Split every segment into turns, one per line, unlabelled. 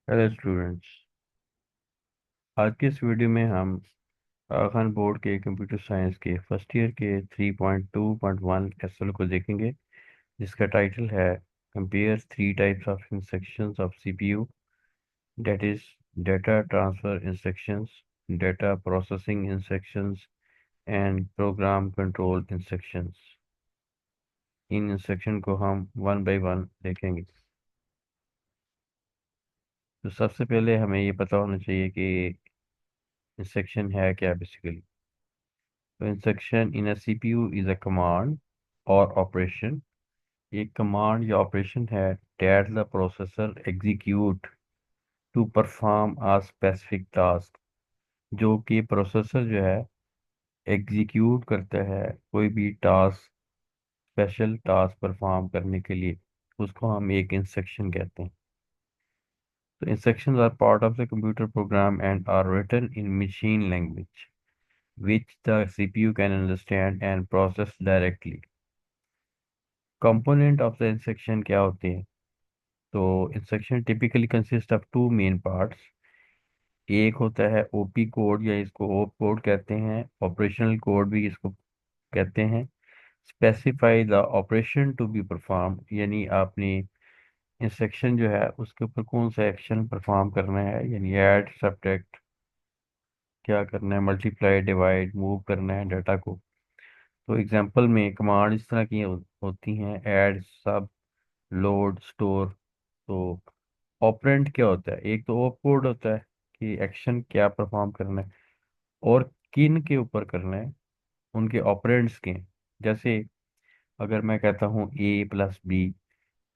Hello students. आज के इस वीडियो में हम आगा खान बोर्ड के कंप्यूटर साइंस के फर्स्ट ईयर के 3.2.1 एसएल को देखेंगे, जिसका टाइटल है compare three types of instructions of CPU, that is data transfer instructions, data processing instructions and program control instructions. In instruction को हम वन बाय वन देखेंगे। तो सबसे पहले हमें ये पता होना चाहिए कि इंस्ट्रक्शन है क्या बेसिकली। तो instruction in a CPU is a command और ऑपरेशन। ये कमांड या ऑपरेशन है that the processor execute to perform a specific task, जो कि प्रोसेसर जो है एग्जीक्यूट करता है कोई भी टास्क, स्पेशल टास्क परफॉर्म करने के लिए। उसको हम एक इंस्ट्रक्शन कहते हैं। तो instructions are part of the computer program and are written in machine language which the CPU can understand and process directly. Component of the instruction क्या होते हैं? तो instruction typically consist of two main parts. एक होता है OP code या इसको op code कहते हैं, ऑपरेशनल कोड भी इसको कहते हैं। Specify the operation to be perform, यानी आपने इंस्ट्रक्शन जो है उसके ऊपर कौन सा एक्शन परफॉर्म करना है, यानी ऐड सब्ट्रैक्ट क्या करना है, मल्टीप्लाई डिवाइड मूव करना है डाटा को। तो एग्जांपल में कमांड इस तरह की होती हैं: ऐड, सब, लोड, स्टोर। तो ऑपरेंड क्या होता है? एक तो ऑप कोड होता है कि एक्शन क्या परफॉर्म करना है और किन के ऊपर करना है, उनके ऑपरेंड्स के। जैसे अगर मैं कहता हूँ ए प्लस बी,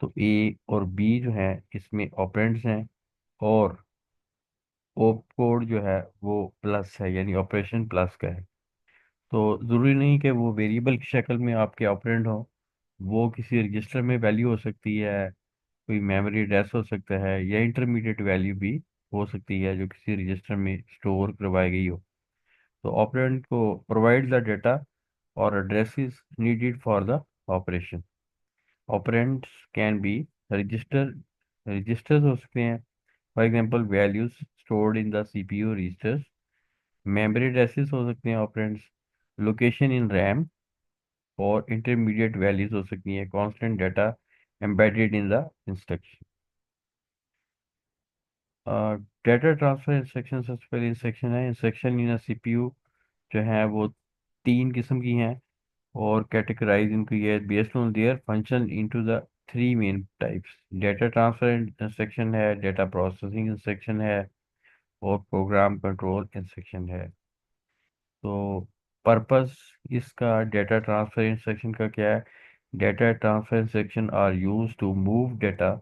तो ए और बी जो है इसमें ऑपरेंड्स हैं, और ऑप कोड जो है वो प्लस है, यानी ऑपरेशन प्लस का है। तो ज़रूरी नहीं कि वो वेरिएबल की शक्ल में आपके ऑपरेंड हो, वो किसी रजिस्टर में वैल्यू हो सकती है, कोई मेमोरी एड्रेस हो सकता है, या इंटरमीडिएट वैल्यू भी हो सकती है जो किसी रजिस्टर में स्टोर करवाई गई हो। तो ऑपरेंड को प्रोवाइड द डेटा और addresses needed for the operation. Operands can be register, registers हो सकते हैं, for example values stored in the CPU registers. Memory addresses हो सकते हैं ऑपरेंड्स, लोकेशन इन रैम, और इंटरमीडिएट वैल्यूज हो सकती हैं constant data embedded in the instruction. Data transfer instruction सबसे पहले इंस्ट्रक्शन है। इंस्ट्रक्शन इन सीपीयू जो है वो तीन किस्म की हैं, और कैटेगराइज इनको ये based on their function into the three main types. Data transfer instruction है, डेटा प्रोसेसिंग इंस्ट्रक्शन है, और प्रोग्राम कंट्रोल इंस्ट्रक्शन है। तो पर्पस इसका डेटा ट्रांसफर इंस्ट्रक्शन का क्या है? Data transfer instruction are use to move data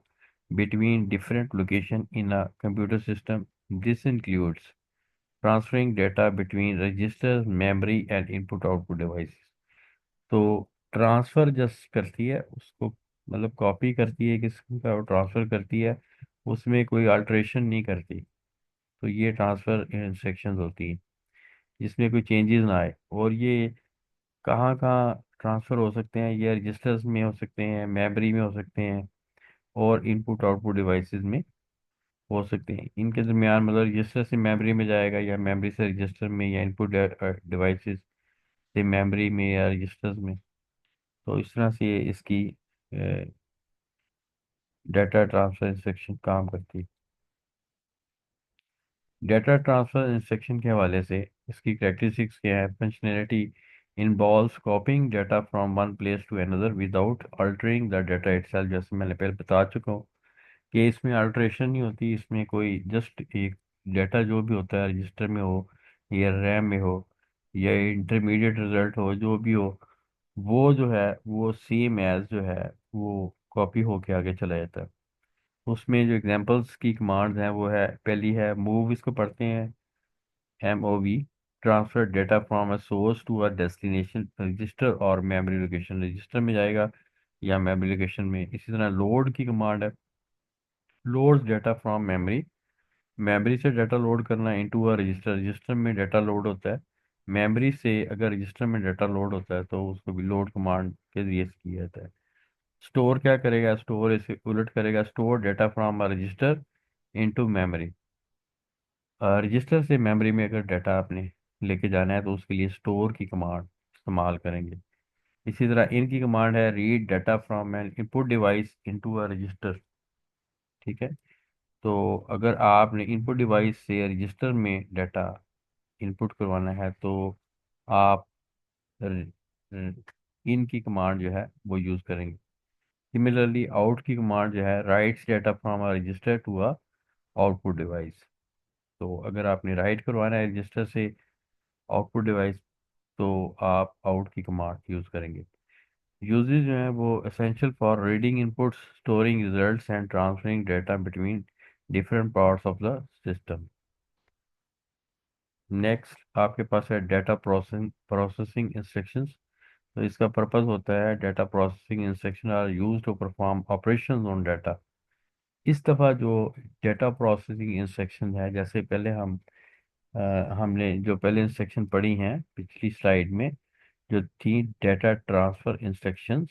between different location in a computer system. This includes transferring data between registers, memory and input-output devices. तो transfer just करती है उसको, मतलब copy करती है किसी का और ट्रांसफर करती है, उसमें कोई अल्टरेशन नहीं करती। तो ये ट्रांसफर इंस्ट्रक्शंस होती हैं जिसमें कोई चेंजेस ना आए। और ये कहाँ कहाँ ट्रांसफर हो सकते हैं? ये रजिस्टर्स में हो सकते हैं, मेमोरी में हो सकते हैं, और इनपुट आउटपुट डिवाइसेस में हो सकते हैं। इनके दरमियान मतलब रजिस्टर से मेमोरी में जाएगा, या मेमोरी से रजिस्टर में, या इनपुट डिवाइसेस से मेमोरी में या रजिस्टर्स में। तो इस तरह से ये इसकी डाटा ट्रांसफर इंस्ट्रक्शन काम करती है। डाटा ट्रांसफर इंस्ट्रक्शन के हवाले से इसकी कैरेक्टरिस्टिक्स क्या है? Functionality involves copying data from one place to another without altering the data itself. जैसे मैंने पहले बता चुका हूँ कि इसमें अल्ट्रेशन नहीं होती, इसमें कोई जस्ट एक डाटा जो भी होता है रजिस्टर में हो या रैम में हो या इंटरमीडिएट रिजल्ट हो, जो भी हो, वो जो है वो सेम एज जो है वो कॉपी होके आगे चला जाता है। उसमें जो एग्जांपल्स की कमांड्स हैं वो है, पहली है मूव, इसको पढ़ते हैं MOV, transfer data from a source to a destination register और मेमोरी लोकेशन, रजिस्टर में जाएगा या मेमोरी लोकेशन में। इसी तरह लोड की कमांड है, load data from memory, memory से डाटा लोड करना इनटू अ रजिस्टर, रजिस्टर में डाटा लोड होता है। मेमोरी से अगर रजिस्टर में डाटा लोड होता है तो उसको भी लोड कमांड के जरिए से किया जाता है। स्टोर क्या करेगा? स्टोर इसे उलट करेगा, store data from a register into memory. Register से मेमोरी में अगर डाटा आपने लेके जाना है तो उसके लिए स्टोर की कमांड इस्तेमाल करेंगे। इसी तरह इन की कमांड है read data from N input device into a resistor. ठीक है। तो अगर आपने इनपुट डिवाइस से रजिस्टर में डाटा इनपुट करवाना है तो आप इन की कमांड जो है वो यूज़ करेंगे। सिमिलरली आउट की कमांड जो है writes data from a register to a output device. तो अगर आपने राइट करवाना है रजिस्टर से आउटपुट डिवाइस तो आप आउट की कमांड यूज़ करेंगे। यूजेज जो है वो essential for reading inputs, storing results and transferring data between different parts of the system. Next आपके पास है डाटा प्रोसेसिंग प्रोसेसिंग इंस्ट्रक्शंस। तो इसका पर्पस होता है data processing instruction are used to perform operations on data. इस दफ़ा जो data processing instruction है, जैसे पहले हमने जो पहले इंस्ट्रक्शन पढ़ी हैं पिछली स्लाइड में जो थी डाटा ट्रांसफ़र इंस्ट्रक्शंस,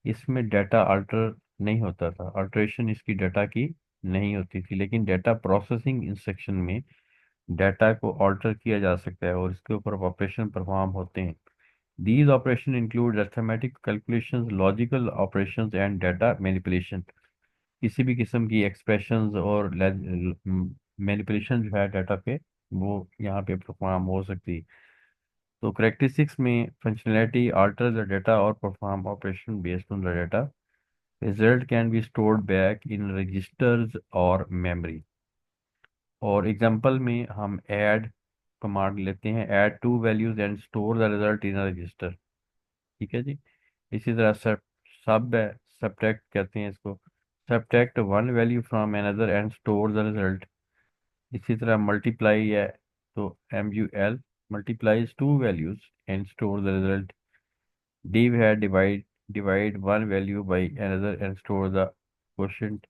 इसमें डाटा अल्टर नहीं होता था, अल्ट्रेशन इसकी डाटा की नहीं होती थी। लेकिन डाटा प्रोसेसिंग इंस्ट्रक्शन में डाटा को अल्टर किया जा सकता है और इसके ऊपर ऑपरेशन परफॉर्म होते हैं। These operation include arithmetic calculations, logical operations and data manipulation. किसी भी किस्म की एक्सप्रेशंस और मैनिपुलेशन जो है डाटा पे वो यहाँ पे परफॉर्म हो सकती है। तो करेक्टरिस्टिक्स में functionality alter the data or perform operation based on the data. Result can be stored back in registers or memory. और एग्जांपल में हम ऐड कमांड लेते हैं, add to values and store the result in register. ठीक है जी। इसी तरह सब है, सब्ट्रैक्ट कहते हैं इसको, subtract one value from another and store the result. इसी तरह मल्टीप्लाई है, तो MUL multiplies to values and store the result. div है, divide one value by another and store the quotient।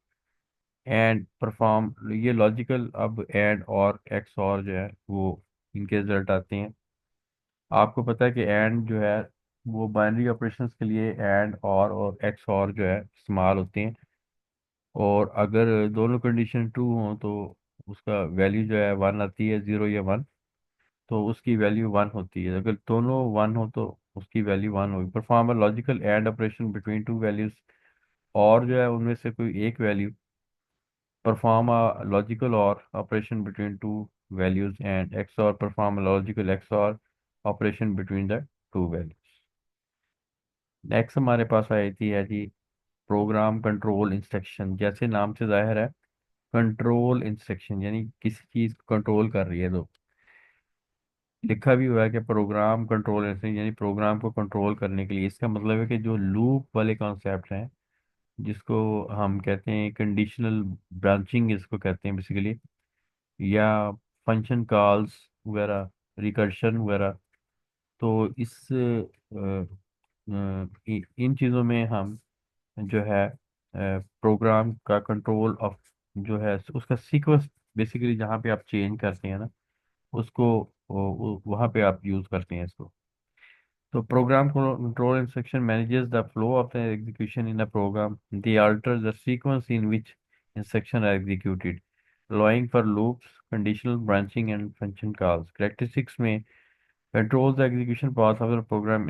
And perform, ये logical, अब and or x और जो है वो इनके रिजल्ट आते हैं। आपको पता है कि एंड जो है वो बाइनरी ऑपरेशंस के लिए एंड और एक्स और जो है इस्तेमाल होते हैं। और अगर दोनों कंडीशन ट्रू हों तो उसका वैल्यू जो है वन आती है, ज़ीरो या वन, तो उसकी वैल्यू वन होती है। अगर दोनों वन हो तो उसकी वैल्यू वन होगी। Perform a logical and operation between two values, और जो है उनमें से कोई एक वैल्यू, परफॉर्म अ लॉजिकल और operation between two values and x और परफॉर्म अ लॉजिकल एक्स और operation between the two values. Next हमारे पास आई थी है जी प्रोग्राम कंट्रोल इंस्ट्रक्शन। जैसे नाम से जाहिर है कंट्रोल इंस्ट्रक्शन यानी किसी चीज़ को कंट्रोल कर रही है। तो लिखा भी हुआ है कि प्रोग्राम कंट्रोल इंस्ट्रक्शन यानी प्रोग्राम को कंट्रोल करने के लिए। इसका मतलब है कि जो लूप वाले कॉन्सेप्ट हैं जिसको हम कहते हैं कंडीशनल ब्रांचिंग इसको कहते हैं बेसिकली, या फंक्शन कॉल्स वगैरह, रिकर्शन वगैरह। तो इन चीज़ों में हम जो है प्रोग्राम का कंट्रोल ऑफ जो है उसका सीक्वेंस बेसिकली जहाँ पे आप चेंज करते हैं ना उसको वहाँ पे आप यूज़ करते हैं इसको। So program control instruction manages the flow of the execution in a program. They alter the sequence in which instructions are executed, allowing for loops, conditional branching, and function calls. Characteristics may control the execution path of the program,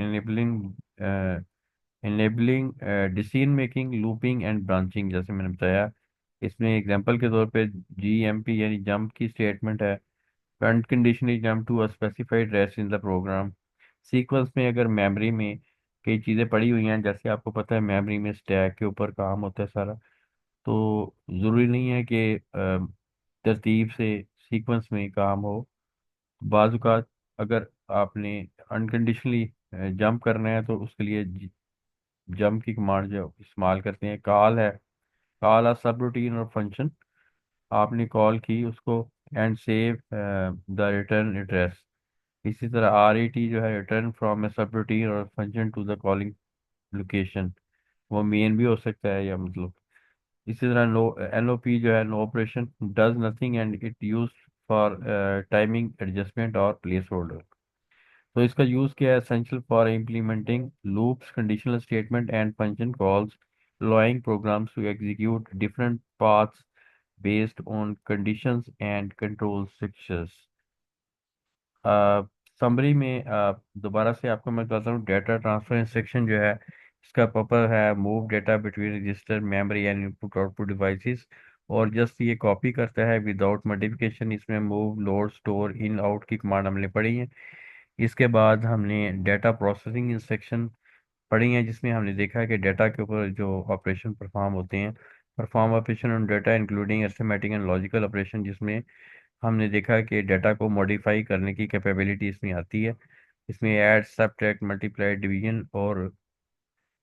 decision making, looping, and branching। जैसे मैंने बताया, इसमें example के तौर पे GMP यानी jump की statement है। Conditionally jump to a specified rest in the program. Sequence में अगर मेमोरी में कई चीज़ें पड़ी हुई हैं, जैसे आपको पता है मेमोरी में स्टैक के ऊपर काम होता है सारा, तो ज़रूरी नहीं है कि तरतीब से सीक्वेंस में काम हो। बाज़ औक़ात अगर आपने अनकंडीशनली जंप करना है तो उसके लिए जंप की कमांड जो इस्तेमाल करते हैं, कॉल है, कॉल आ सब रूटीन और फंक्शन। आपने कॉल की उसको and save the return address. इसी तरह RET जो है return from A subroutine और function to the calling location, वो मेन भी हो सकता है या मतलब। इसी तरह नो NOP जो है no operation, does nothing and it use for timing adjustment और प्लेस होल्डर। तो इसका यूज़ क्या है, essential for implementing loops, conditional statement and function calls, allowing programs to execute different paths based on conditions and control structures। Summary में दोबारा से आपको मैं बताता हूँ, डेटा ट्रांसफर इंस्ट्रक्शन जो है इसका पर्पस है move data between register memory and input output devices, और जस्ट ये कॉपी करता है विदाउट मॉडिफिकेशन। इसमें move load store in out की कमांड हमने पढ़ी है। इसके बाद हमने डेटा प्रोसेसिंग इंस्ट्रक्शन पढ़ी हैं, जिसमें हमने देखा है कि डेटा के ऊपर जो ऑपरेशन परफॉर्म होते हैं, perform operation on data including arithmetic and logical operation, जिसमें हमने देखा कि डेटा को मॉडिफाई करने की कैपेबिलिटी इसमें आती है। इसमें ऐड सब्ट्रैक्ट मल्टीप्लाई डिवीजन और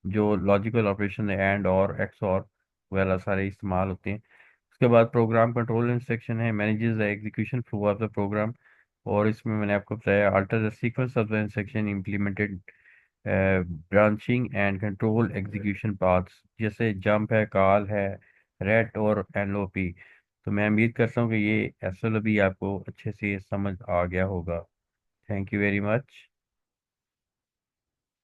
जो लॉजिकल ऑपरेशन है एंड और एक्स और वगैरह सारे इस्तेमाल होते हैं। उसके बाद प्रोग्राम कंट्रोल इंस्ट्रक्शन है, manages the execution flow of the program, और इसमें मैंने आपको बताया alter the sequence of the instruction implemented branching and control execution paths, जैसे जंप है, कॉल है, रेट और एनओपी। तो मैं उम्मीद करता हूँ कि ये एसएलओ भी आपको अच्छे से समझ आ गया होगा। Thank you very much.